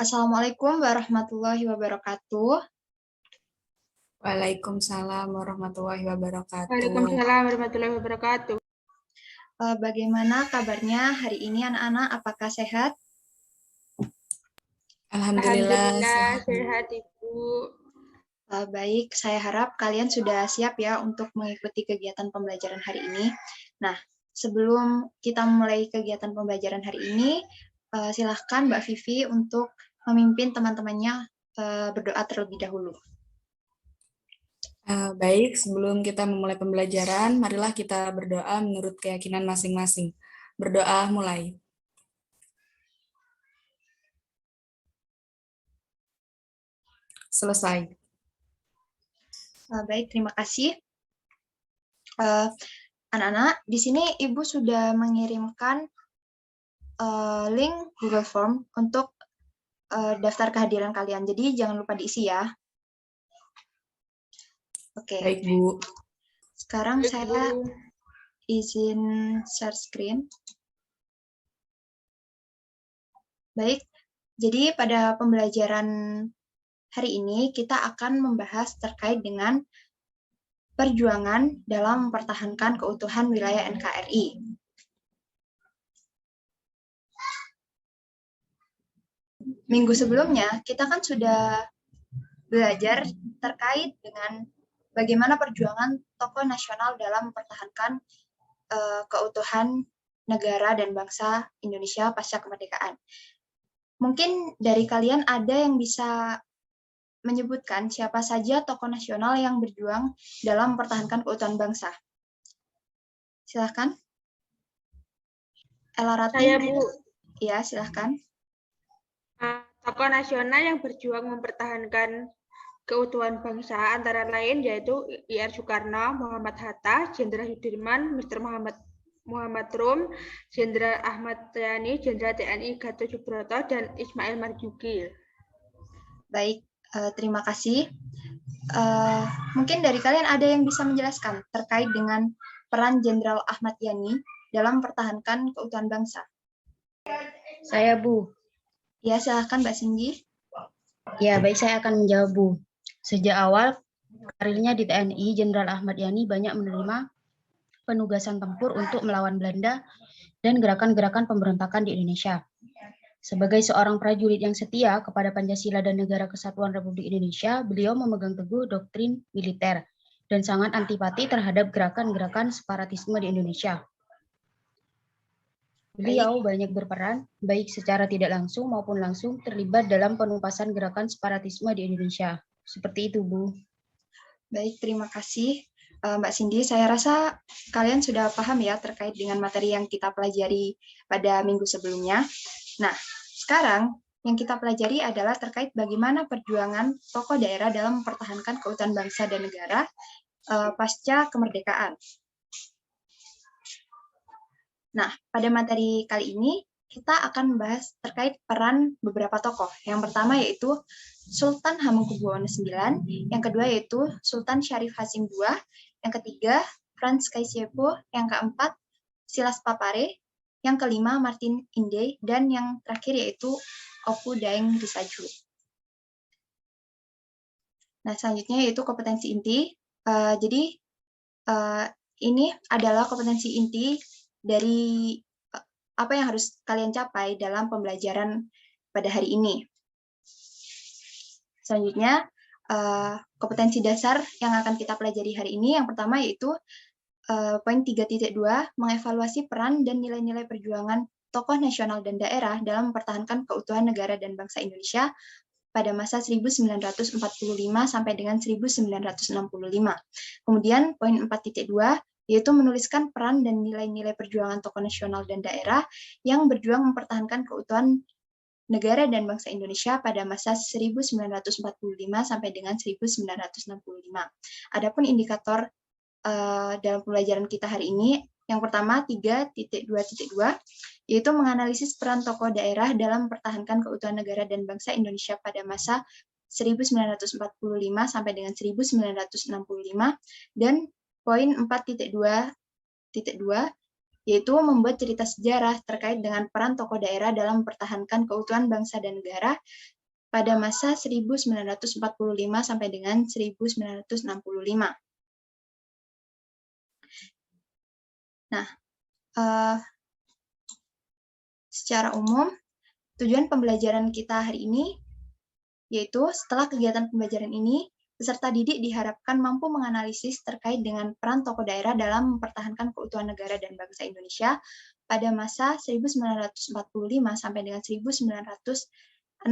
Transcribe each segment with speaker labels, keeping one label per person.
Speaker 1: Assalamualaikum warahmatullahi wabarakatuh.
Speaker 2: Waalaikumsalam warahmatullahi wabarakatuh.
Speaker 3: Waalaikumsalam warahmatullahi wabarakatuh.
Speaker 1: Bagaimana kabarnya hari ini anak-anak? Apakah sehat?
Speaker 2: Alhamdulillah
Speaker 3: Sehat Ibu.
Speaker 1: Baik, saya harap kalian sudah siap ya untuk mengikuti kegiatan pembelajaran hari ini. Nah, sebelum kita mulai kegiatan pembelajaran hari ini, silahkan Mbak Vivi untuk memimpin teman-temannya berdoa terlebih dahulu.
Speaker 2: Baik, sebelum kita memulai pembelajaran, marilah kita berdoa menurut keyakinan masing-masing. Berdoa mulai. Selesai.
Speaker 1: Baik, terima kasih. Anak-anak, di sini Ibu sudah mengirimkan link Google Form untuk daftar kehadiran kalian. Jadi jangan lupa diisi ya. Oke.
Speaker 2: Baik, Bu.
Speaker 1: Sekarang saya izin share screen. Baik, jadi pada pembelajaran hari ini kita akan membahas terkait dengan perjuangan dalam mempertahankan keutuhan wilayah NKRI. Minggu sebelumnya kita kan sudah belajar terkait dengan bagaimana perjuangan tokoh nasional dalam mempertahankan keutuhan negara dan bangsa Indonesia pasca kemerdekaan. Mungkin dari kalian ada yang bisa menyebutkan siapa saja tokoh nasional yang berjuang dalam mempertahankan keutuhan bangsa. Silahkan. Ella Ratih.
Speaker 3: Saya, Bu.
Speaker 1: Ya, silahkan.
Speaker 3: Tokoh nasional yang berjuang mempertahankan keutuhan bangsa antara lain yaitu I.R. Soekarno, Muhammad Hatta, Jenderal Sudirman, Mr. Muhammad Rum, Jenderal Ahmad Yani, Jenderal TNI Gatot Subroto, dan Ismail Marzuki.
Speaker 1: Baik, terima kasih. Mungkin dari kalian ada yang bisa menjelaskan terkait dengan peran Jenderal Ahmad Yani dalam mempertahankan keutuhan bangsa.
Speaker 4: Saya, Bu.
Speaker 1: Ya, silahkan Mbak Singgi.
Speaker 4: Ya, baik, saya akan menjawab, Bu. Sejak awal karirnya di TNI, Jenderal Ahmad Yani banyak menerima penugasan tempur untuk melawan Belanda dan gerakan-gerakan pemberontakan di Indonesia. Sebagai seorang prajurit yang setia kepada Pancasila dan Negara Kesatuan Republik Indonesia, beliau memegang teguh doktrin militer dan sangat antipati terhadap gerakan-gerakan separatisme di Indonesia. Beliau banyak berperan, baik secara tidak langsung maupun langsung terlibat dalam penumpasan gerakan separatisme di Indonesia. Seperti itu, Bu.
Speaker 1: Baik, terima kasih Mbak Cindy. Saya rasa kalian sudah paham ya terkait dengan materi yang kita pelajari pada minggu sebelumnya. Nah, sekarang yang kita pelajari adalah terkait bagaimana perjuangan tokoh daerah dalam mempertahankan keutuhan bangsa dan negara pasca kemerdekaan. Nah, pada materi kali ini kita akan membahas terkait peran beberapa tokoh. Yang pertama yaitu Sultan Hamengkubuwono IX, yang kedua yaitu Sultan Syarif Hasim II, yang ketiga Frans Kaisiepo, yang keempat Silas Papare, yang kelima Martin Inde, dan yang terakhir yaitu Opu Daeng Risaju. Nah, selanjutnya yaitu kompetensi inti. Ini adalah kompetensi inti dari apa yang harus kalian capai dalam pembelajaran pada hari ini. Selanjutnya, kompetensi dasar yang akan kita pelajari hari ini, yang pertama yaitu poin 3.2, mengevaluasi peran dan nilai-nilai perjuangan tokoh nasional dan daerah dalam mempertahankan keutuhan negara dan bangsa Indonesia pada masa 1945 sampai dengan 1965. Kemudian poin 4.2 yaitu menuliskan peran dan nilai-nilai perjuangan tokoh nasional dan daerah yang berjuang mempertahankan keutuhan negara dan bangsa Indonesia pada masa 1945 sampai dengan 1965. Adapun indikator dalam pembelajaran kita hari ini, yang pertama 3.2.2, yaitu menganalisis peran tokoh daerah dalam mempertahankan keutuhan negara dan bangsa Indonesia pada masa 1945 sampai dengan 1965, dan poin 4.2.2 yaitu membuat cerita sejarah terkait dengan peran tokoh daerah dalam mempertahankan keutuhan bangsa dan negara pada masa 1945 sampai dengan 1965. Nah, secara umum, tujuan pembelajaran kita hari ini yaitu setelah kegiatan pembelajaran ini, peserta didik diharapkan mampu menganalisis terkait dengan peran tokoh daerah dalam mempertahankan keutuhan negara dan bangsa Indonesia pada masa 1945 sampai dengan 1965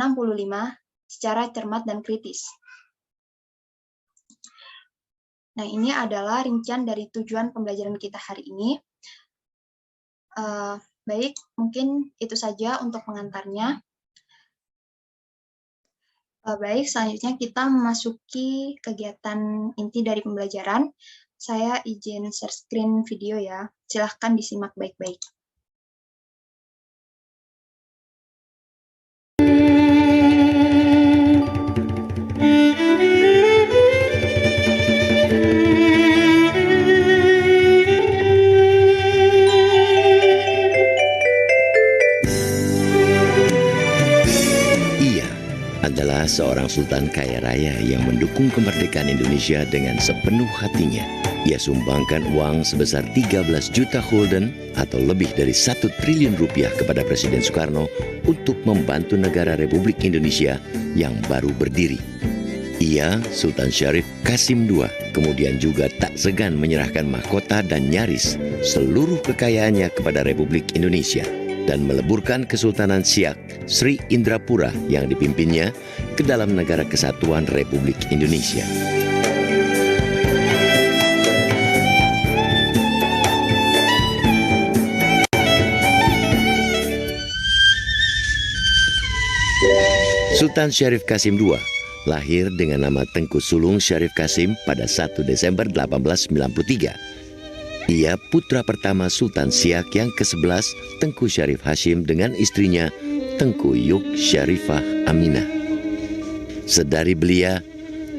Speaker 1: secara cermat dan kritis. Nah, ini adalah rincian dari tujuan pembelajaran kita hari ini. Baik, mungkin itu saja untuk pengantarnya. Baik, selanjutnya kita memasuki kegiatan inti dari pembelajaran. Saya izin share screen video ya. Silahkan disimak baik-baik.
Speaker 5: Adalah seorang sultan kaya raya yang mendukung kemerdekaan Indonesia dengan sepenuh hatinya. Ia sumbangkan uang sebesar 13 juta gulden atau lebih dari 1 triliun rupiah kepada Presiden Soekarno untuk membantu negara Republik Indonesia yang baru berdiri. Ia, Sultan Syarif Qasim II, kemudian juga tak segan menyerahkan mahkota dan nyaris seluruh kekayaannya kepada Republik Indonesia dan meleburkan Kesultanan Siak Sri Indrapura yang dipimpinnya ke dalam Negara Kesatuan Republik Indonesia. Sultan Syarif Qasim II lahir dengan nama Tengku Sulung Syarif Qasim pada 1 Desember 1893. Ia putra pertama Sultan Siak yang ke-11 Tengku Syarif Hashim dengan istrinya Tengku Yuk Syarifah Aminah. Sedari belia,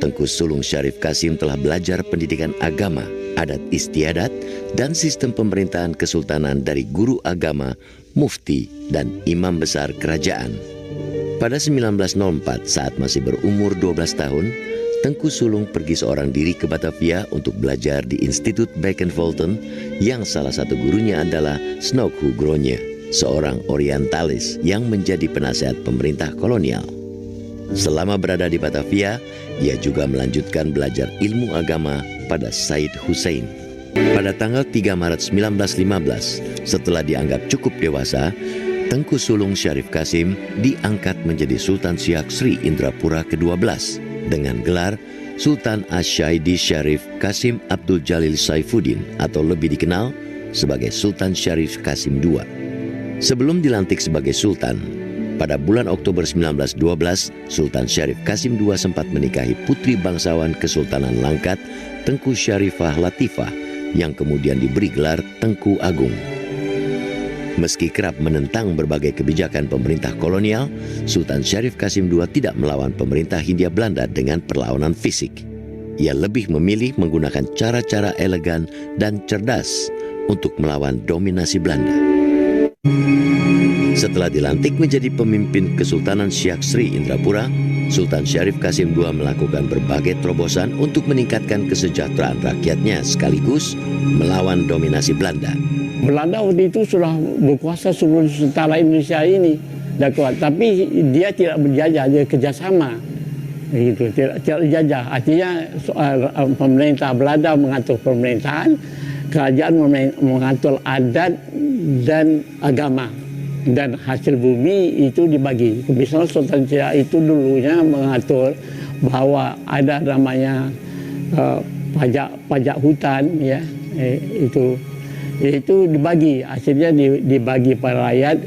Speaker 5: Tengku Sulung Syarif Qasim telah belajar pendidikan agama, adat istiadat, dan sistem pemerintahan kesultanan dari guru agama, mufti, dan imam besar kerajaan. Pada 1904, saat masih berumur 12 tahun, Tengku Sulung pergi seorang diri ke Batavia untuk belajar di Institut Bekenvolten yang salah satu gurunya adalah Snokhu Gronje, seorang orientalis yang menjadi penasehat pemerintah kolonial. Selama berada di Batavia, ia juga melanjutkan belajar ilmu agama pada Said Hussein. Pada tanggal 3 Maret 1915, setelah dianggap cukup dewasa, Tengku Sulung Syarif Qasim diangkat menjadi Sultan Siak Sri Indrapura ke-12 dengan gelar Sultan Asyaidi Syarif Qasim Abdul Jalil Saifuddin atau lebih dikenal sebagai Sultan Syarif Qasim II. Sebelum dilantik sebagai Sultan, pada bulan Oktober 1912, Sultan Syarif Qasim II sempat menikahi putri bangsawan Kesultanan Langkat, Tengku Syarifah Latifah, yang kemudian diberi gelar Tengku Agung. Meski kerap menentang berbagai kebijakan pemerintah kolonial, Sultan Syarif Qasim II tidak melawan pemerintah Hindia Belanda dengan perlawanan fisik. Ia lebih memilih menggunakan cara-cara elegan dan cerdas untuk melawan dominasi Belanda. Setelah dilantik menjadi pemimpin Kesultanan Siak Sri Indrapura, Sultan Syarif Qasim II melakukan berbagai terobosan untuk meningkatkan kesejahteraan rakyatnya sekaligus melawan dominasi Belanda.
Speaker 6: Belanda waktu itu sudah berkuasa seluruh Nusantara Indonesia ini, tapi dia tidak berjajah, dia kerjasama, gitu. Tidak jajah. Artinya pemerintah Belanda mengatur pemerintahan, kerajaan mengatur adat dan agama, dan hasil bumi itu dibagi. Misalnya Sultan Siak itu dulunya mengatur bahwa ada namanya pajak hutan, ya, itu dibagi, hasilnya dibagi pada rakyat,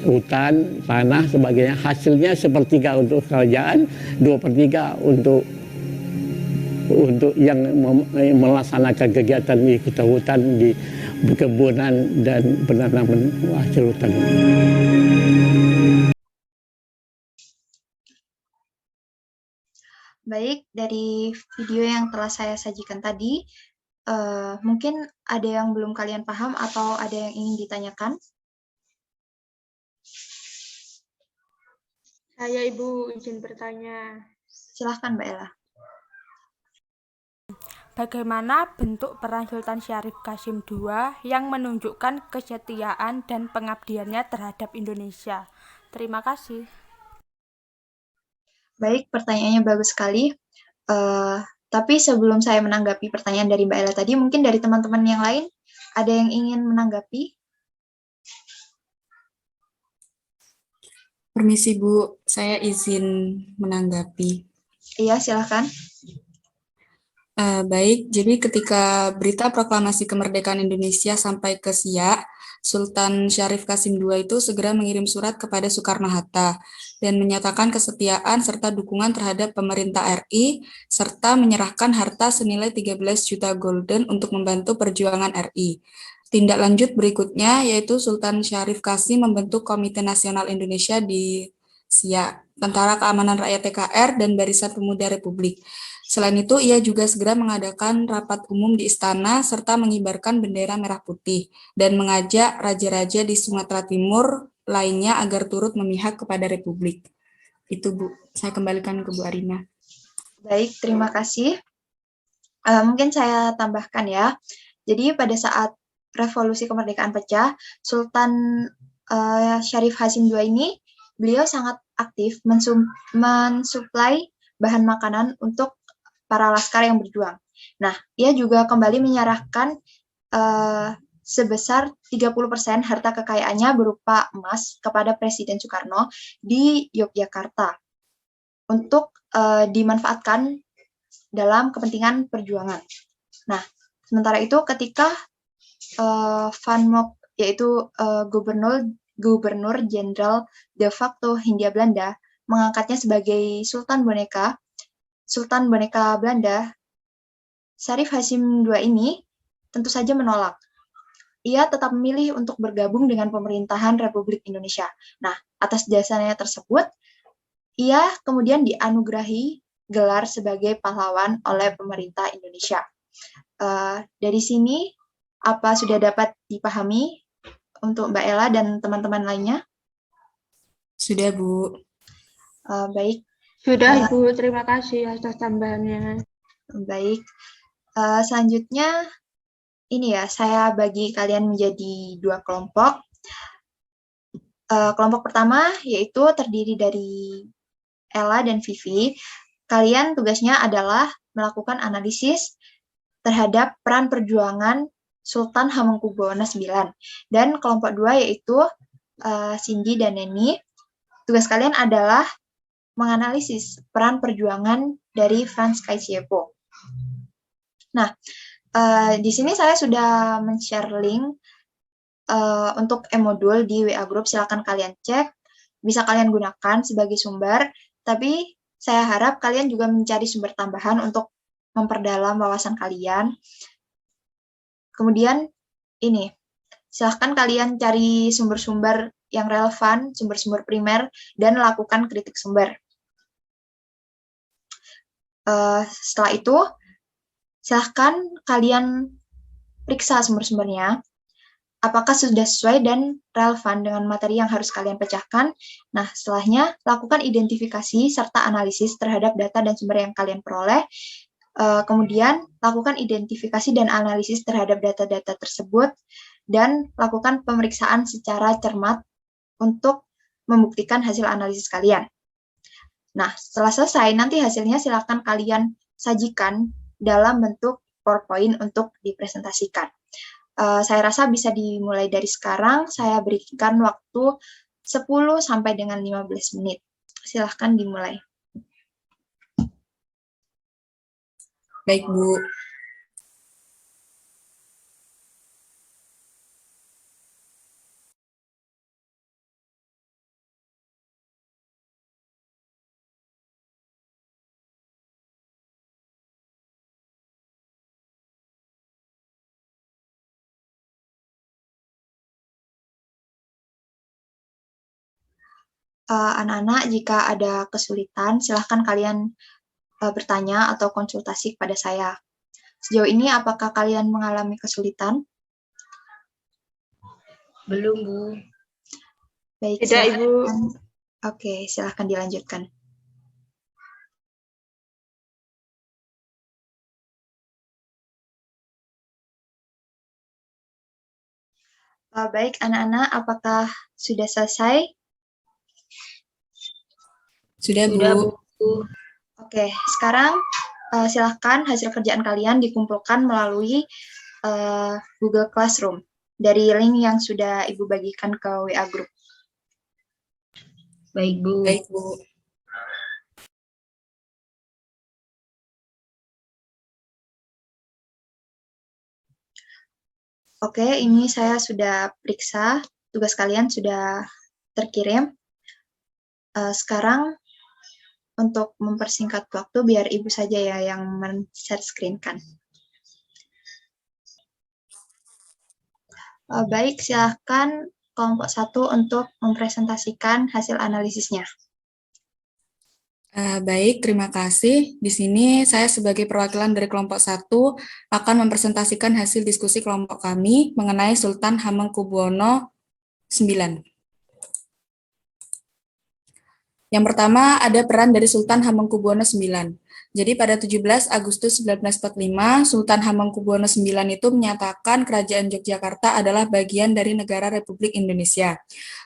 Speaker 6: hutan, tanah, sebagainya. Hasilnya 1/3 untuk kerajaan, 2/3 untuk yang melaksanakan kegiatan di hutan, di perkebunan dan penanaman hasil hutan.
Speaker 1: Baik, dari video yang telah saya sajikan tadi, mungkin ada yang belum kalian paham atau ada yang ingin ditanyakan?
Speaker 3: Saya Ibu izin bertanya.
Speaker 1: Silahkan Mbak Ella.
Speaker 7: Bagaimana bentuk peran Sultan Syarif Qasim II yang menunjukkan kesetiaan dan pengabdiannya terhadap Indonesia? Terima kasih.
Speaker 1: Baik, pertanyaannya bagus sekali. Tapi sebelum saya menanggapi pertanyaan dari Mbak Ella tadi, mungkin dari teman-teman yang lain ada yang ingin menanggapi?
Speaker 2: Permisi Bu, saya izin menanggapi.
Speaker 1: Iya, silahkan.
Speaker 2: Baik, jadi ketika berita proklamasi kemerdekaan Indonesia sampai ke Siak, Sultan Syarif Qasim II itu segera mengirim surat kepada Soekarno-Hatta dan menyatakan kesetiaan serta dukungan terhadap pemerintah RI, serta menyerahkan harta senilai 13 juta gulden untuk membantu perjuangan RI. Tindak lanjut berikutnya yaitu Sultan Syarif Qasim membentuk Komite Nasional Indonesia di Siak, Tentara Keamanan Rakyat TKR, dan Barisan Pemuda Republik. Selain itu, ia juga segera mengadakan rapat umum di istana serta mengibarkan bendera merah putih dan mengajak raja-raja di Sumatera Timur lainnya agar turut memihak kepada Republik. Itu Bu, saya kembalikan ke Bu Arina.
Speaker 1: Baik, terima kasih. Mungkin saya tambahkan ya. Jadi pada saat revolusi kemerdekaan pecah, Sultan Syarif Qasim II ini, beliau sangat aktif mensuplai bahan makanan untuk para laskar yang berjuang. Nah, ia juga kembali menyerahkan sebesar 30% harta kekayaannya berupa emas kepada Presiden Soekarno di Yogyakarta untuk dimanfaatkan dalam kepentingan perjuangan. Nah, sementara itu ketika Van Mock, yaitu Gubernur Jenderal de facto Hindia Belanda, mengangkatnya sebagai Sultan Boneka Belanda, Syarif Qasim II ini tentu saja menolak. Ia tetap memilih untuk bergabung dengan pemerintahan Republik Indonesia. Nah, atas jasanya tersebut, ia kemudian dianugerahi gelar sebagai pahlawan oleh pemerintah Indonesia. Dari sini, apa sudah dapat dipahami untuk Mbak Ella dan teman-teman lainnya?
Speaker 2: Sudah Bu.
Speaker 1: Baik.
Speaker 3: Sudah Ibu, terima kasih atas tambahannya.
Speaker 1: Baik, selanjutnya ini ya, saya bagi kalian menjadi 2 kelompok. Kelompok pertama yaitu terdiri dari Ella dan Vivi. Kalian tugasnya adalah melakukan analisis terhadap peran perjuangan Sultan Hamengkubuwono IX. Dan kelompok 2 yaitu Cindy dan Neni. Tugas kalian adalah menganalisis peran perjuangan dari Franz Kaisiepo. Nah, di sini saya sudah men-share link untuk e-modul di WA Group. Silakan kalian cek, bisa kalian gunakan sebagai sumber, tapi saya harap kalian juga mencari sumber tambahan untuk memperdalam wawasan kalian. Kemudian ini, silahkan kalian cari sumber-sumber yang relevan, sumber-sumber primer, dan lakukan kritik sumber. Setelah itu, silahkan kalian periksa sumber-sumbernya, apakah sudah sesuai dan relevan dengan materi yang harus kalian pecahkan. Nah, setelahnya, lakukan identifikasi serta analisis terhadap data dan sumber yang kalian peroleh. Kemudian, lakukan identifikasi dan analisis terhadap data-data tersebut, dan lakukan pemeriksaan secara cermat untuk membuktikan hasil analisis kalian. Nah, setelah selesai, nanti hasilnya silakan kalian sajikan dalam bentuk PowerPoint untuk dipresentasikan. Saya rasa bisa dimulai dari sekarang. Saya berikan waktu 10 sampai dengan 15 menit. Silahkan dimulai.
Speaker 2: Baik Bu.
Speaker 1: Anak-anak, jika ada kesulitan, silahkan kalian bertanya atau konsultasi kepada saya. Sejauh ini, apakah kalian mengalami kesulitan?
Speaker 4: Belum, Bu.
Speaker 1: Baik,
Speaker 3: Tidak, Ibu.
Speaker 1: Oke, silahkan dilanjutkan. Baik, anak-anak, apakah sudah selesai?
Speaker 2: Sudah,
Speaker 4: Sudah,
Speaker 2: Bu.
Speaker 4: Bu.
Speaker 1: Oke, sekarang silahkan hasil kerjaan kalian dikumpulkan melalui Google Classroom dari link yang sudah Ibu bagikan ke WA Group.
Speaker 4: Baik, Bu.
Speaker 2: Baik, Bu.
Speaker 1: Oke, ini saya sudah periksa, tugas kalian sudah terkirim. Sekarang untuk mempersingkat waktu, biar Ibu saja ya yang men-share screen-kan. Baik, silahkan kelompok 1 untuk mempresentasikan hasil analisisnya.
Speaker 2: Baik, terima kasih. Di sini saya sebagai perwakilan dari kelompok 1 akan mempresentasikan hasil diskusi kelompok kami mengenai Sultan Hamengkubuwono IX. Yang pertama ada peran dari Sultan Hamengkubuwono IX. Jadi pada 17 Agustus 1945, Sultan Hamengkubuwono IX itu menyatakan Kerajaan Yogyakarta adalah bagian dari negara Republik Indonesia.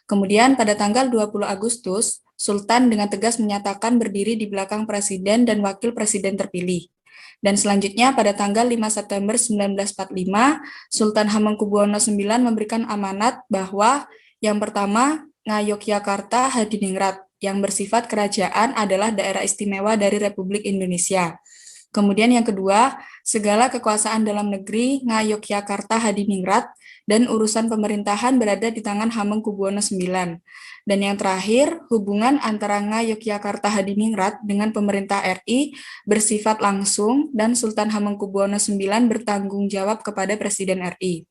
Speaker 2: Kemudian pada tanggal 20 Agustus, Sultan dengan tegas menyatakan berdiri di belakang Presiden dan Wakil Presiden terpilih. Dan selanjutnya pada tanggal 5 September 1945, Sultan Hamengkubuwono IX memberikan amanat bahwa yang pertama, Ngayogyakarta Hadiningrat, yang bersifat kerajaan adalah daerah istimewa dari Republik Indonesia. Kemudian yang kedua, segala kekuasaan dalam negeri Ngayogyakarta Hadiningrat dan urusan pemerintahan berada di tangan Hamengkubuwono IX. Dan yang terakhir, hubungan antara Ngayogyakarta Hadiningrat dengan pemerintah RI bersifat langsung dan Sultan Hamengkubuwono IX bertanggung jawab kepada Presiden RI.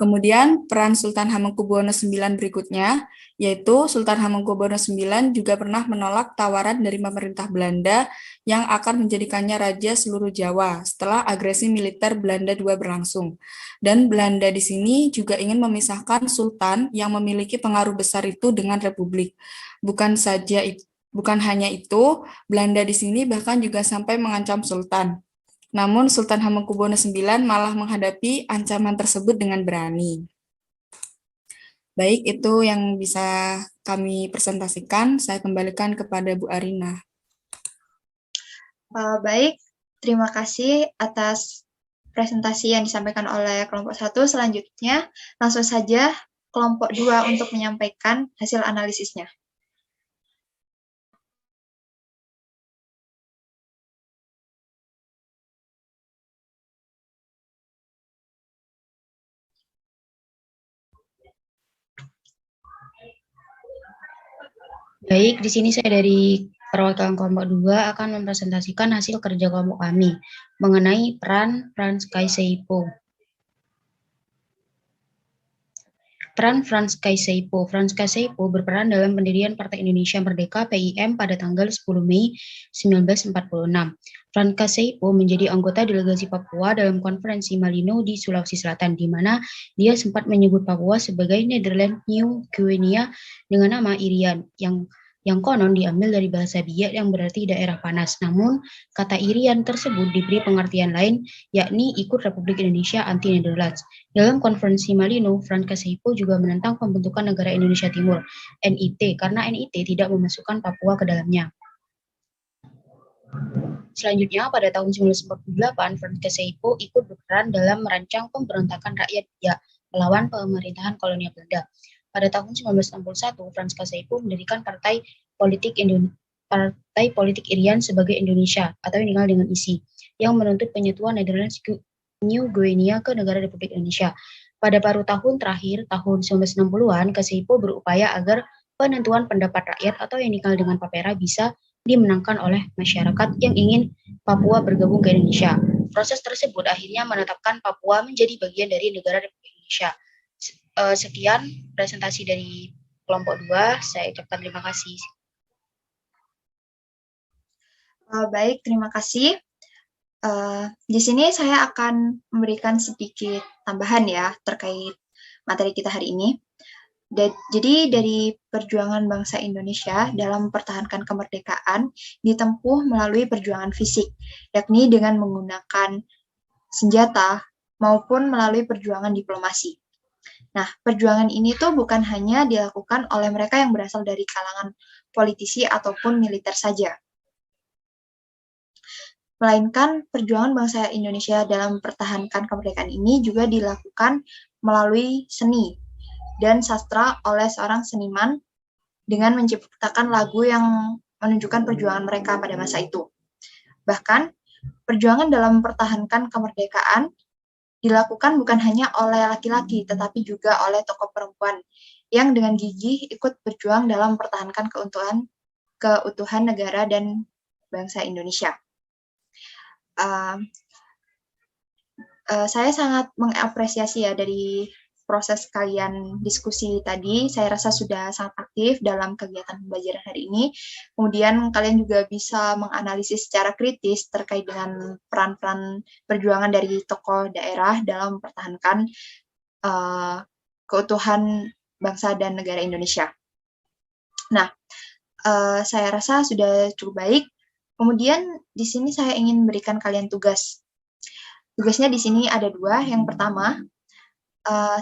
Speaker 2: Kemudian peran Sultan Hamengkubuwono IX berikutnya, yaitu Sultan Hamengkubuwono IX juga pernah menolak tawaran dari pemerintah Belanda yang akan menjadikannya raja seluruh Jawa setelah agresi militer Belanda II berlangsung. Dan Belanda di sini juga ingin memisahkan Sultan yang memiliki pengaruh besar itu dengan Republik. Bukan hanya itu, Belanda di sini bahkan juga sampai mengancam Sultan. Namun Sultan Hamengkubuwono IX malah menghadapi ancaman tersebut dengan berani. Baik, itu yang bisa kami presentasikan. Saya kembalikan kepada Bu Arina.
Speaker 1: Baik, terima kasih atas presentasi yang disampaikan oleh kelompok 1. Selanjutnya, langsung saja kelompok 2 untuk menyampaikan hasil analisisnya.
Speaker 4: Baik, di sini saya dari perwakilan kelompok 2 akan mempresentasikan hasil kerja kelompok kami mengenai peran Frans Kaiseipo. Peran Frans Kaiseipo. Frans Kaiseipo berperan dalam pendirian Partai Indonesia Merdeka (PIM) pada tanggal 10 Mei 1946. Frans Kaiseipo menjadi anggota delegasi Papua dalam konferensi Malino di Sulawesi Selatan, di mana dia sempat menyebut Papua sebagai Nederland New Guinea dengan nama Irian, yang konon diambil dari bahasa Biak yang berarti daerah panas. Namun, kata Irian tersebut diberi pengertian lain, yakni ikut Republik Indonesia anti-Netherlands. Dalam konferensi Malino, Frans Kaiseipo juga menentang pembentukan Negara Indonesia Timur, NIT, karena NIT tidak memasukkan Papua ke dalamnya. Selanjutnya, pada tahun 1948, Frans Kaiseipo ikut berperan dalam merancang pemberontakan rakyat Biak melawan pemerintahan kolonial Belanda. Pada tahun 1961, Frans Kaiseipo mendirikan Partai Politik Irian sebagai Indonesia, atau yang dikenal dengan ISI, yang menuntut penyatuan Netherlands New Guinea ke negara Republik Indonesia. Pada paruh tahun terakhir, tahun 1960-an, Kaiseipo berupaya agar penentuan pendapat rakyat, atau yang dikenal dengan Papera, bisa dimenangkan oleh masyarakat yang ingin Papua bergabung ke Indonesia. Proses tersebut akhirnya menetapkan Papua menjadi bagian dari negara Republik Indonesia. Sekian presentasi dari kelompok 2. Saya ucapkan terima kasih.
Speaker 1: Baik, terima kasih. Di sini saya akan memberikan sedikit tambahan ya terkait materi kita hari ini. Jadi dari perjuangan bangsa Indonesia dalam mempertahankan kemerdekaan ditempuh melalui perjuangan fisik, yakni dengan menggunakan senjata maupun melalui perjuangan diplomasi. Nah, perjuangan ini tuh bukan hanya dilakukan oleh mereka yang berasal dari kalangan politisi ataupun militer saja, melainkan perjuangan bangsa Indonesia dalam mempertahankan kemerdekaan ini juga dilakukan melalui seni dan sastra oleh seorang seniman dengan menciptakan lagu yang menunjukkan perjuangan mereka pada masa itu. Bahkan, perjuangan dalam mempertahankan kemerdekaan dilakukan bukan hanya oleh laki-laki, tetapi juga oleh tokoh perempuan yang dengan gigih ikut berjuang dalam mempertahankan keutuhan negara dan bangsa Indonesia. Saya sangat mengapresiasi ya dari proses kalian diskusi tadi. Saya rasa sudah sangat aktif dalam kegiatan pembelajaran hari ini. Kemudian kalian juga bisa menganalisis secara kritis terkait dengan peran-peran perjuangan dari tokoh daerah dalam mempertahankan keutuhan bangsa dan negara Indonesia. Nah, saya rasa sudah cukup baik. Kemudian di sini saya ingin berikan kalian tugas. Tugasnya di sini ada 2. Yang pertama,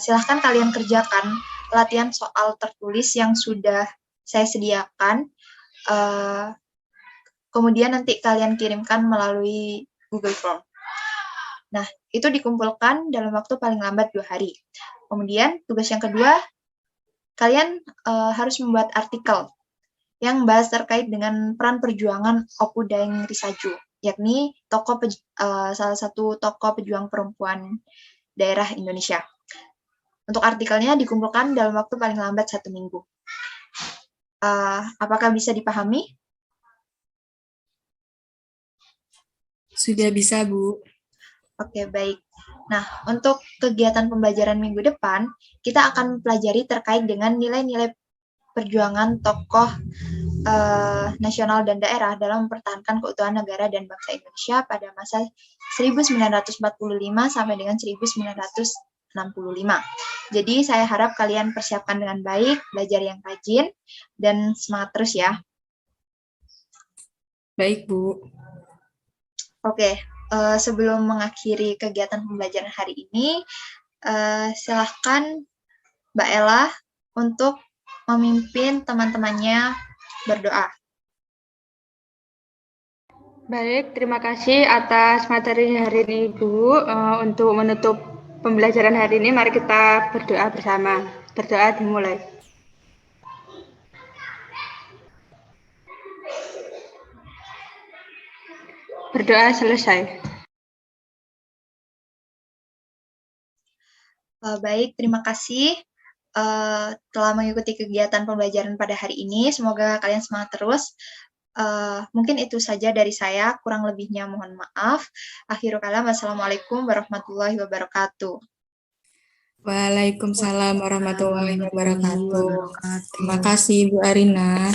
Speaker 1: silahkan kalian kerjakan latihan soal tertulis yang sudah saya sediakan. Kemudian nanti kalian kirimkan melalui Google Form. Nah, itu dikumpulkan dalam waktu paling lambat 2 hari. Kemudian tugas yang kedua, kalian harus membuat artikel yang membahas terkait dengan peran perjuangan Opu Daeng Risaju, yakni salah satu tokoh pejuang perempuan daerah Indonesia. Untuk artikelnya dikumpulkan dalam waktu paling lambat 1 minggu. Apakah bisa dipahami?
Speaker 2: Sudah bisa, Bu.
Speaker 1: Oke, baik. Nah, untuk kegiatan pembelajaran minggu depan, kita akan pelajari terkait dengan nilai-nilai perjuangan tokoh nasional dan daerah dalam mempertahankan keutuhan negara dan bangsa Indonesia pada masa 1945 sampai dengan 1965. Jadi saya harap kalian persiapkan dengan baik, belajar yang rajin, dan semangat terus ya.
Speaker 2: Baik, Bu.
Speaker 1: Oke, sebelum mengakhiri kegiatan pembelajaran hari ini, silahkan Mbak Ella untuk memimpin teman-temannya berdoa.
Speaker 3: Baik, terima kasih atas materi hari ini, Bu. Untuk menutup pembelajaran hari ini, mari kita berdoa bersama. Berdoa dimulai. Berdoa selesai.
Speaker 1: Baik, terima kasih telah mengikuti kegiatan pembelajaran pada hari ini. Semoga kalian semangat terus. Mungkin itu saja dari saya, kurang lebihnya mohon maaf. Akhirul kalam, wassalamualaikum warahmatullahi wabarakatuh.
Speaker 2: Waalaikumsalam warahmatullahi wabarakatuh. Terima kasih, Bu Arina.